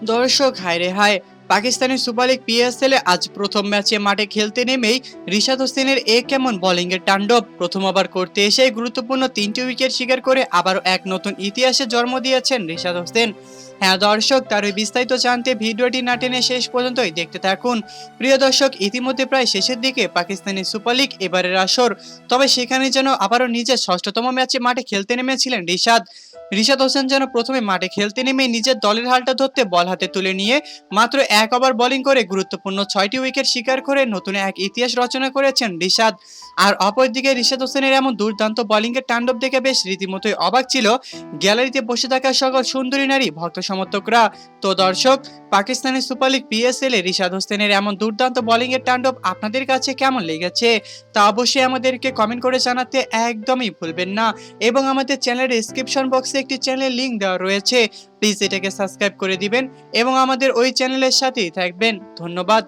দর্শক হায় রে হায়, পাকিস্তানের সুপার লিগ পিএসএল এ আজ প্রথম ম্যাচে মাঠে খেলতে নেমেই রিশাদ হোসেনের কেমন বোলিংয়ের তাণ্ডব। প্রথম ওভার করতে এসে গুরুত্বপূর্ণ 3টি উইকেট শিকার করে আবারও এক নতুন ইতিহাসের জন্ম দিয়েছেন রিশাদ হোসেন। হ্যাঁ দর্শক, তার ওই বিস্তারিত জানতে ভিডিওটি না টেনে শেষ পর্যন্তই দেখতে থাকুন। প্রিয় দর্শক, ইতিমধ্যে প্রায় শেষের দিকে পাকিস্তানি সুপার লিগ এবারের আসর, তবে সেখানে যেন আবারও নিজের ষষ্ঠতম ম্যাচে মাঠে খেলতে নেমেছিলেন রিশাদ। রিশাদ হোসেন যেন প্রথমে মাঠে খেলতে নেমে নিজের দলের হালটা ধরতে বল হাতে তুলে নিয়ে মাত্র এক ওভার বোলিং করে গুরুত্বপূর্ণ 6টি উইকেট শিকার করে নতুন এক ইতিহাস রচনা করেছেন রিশাদ। আর অপরদিকে রিশাদ হোসেনের এমন দুর্দান্ত বোলিংয়ের তাণ্ডব দেখে বেশ রীতিমতোই অবাক ছিল গ্যালারিতে বসে থাকা সকল সুন্দরী নারী ভক্ত সমর্থকরা। তো দর্শক, পাকিস্তানের সুপার লিগ পিএসএল এ রিশাদ হোসেনের এমন দুর্দান্ত বোলিংয়ের তাণ্ডব আপনাদের কাছে কেমন লেগেছে তা অবশ্যই আমাদেরকে কমেন্ট করে জানাতে একদমই ভুলবেন না। এবং আমাদের চ্যানেলের ডেসক্রিপশন বক্সে একটি চ্যানেলের লিংক দেওয়া রয়েছে, প্লিজ এটাকে সাবস্ক্রাইব করে দিবেন এবং আমাদের ওই চ্যানেলের সাথেই থাকবেন। ধন্যবাদ।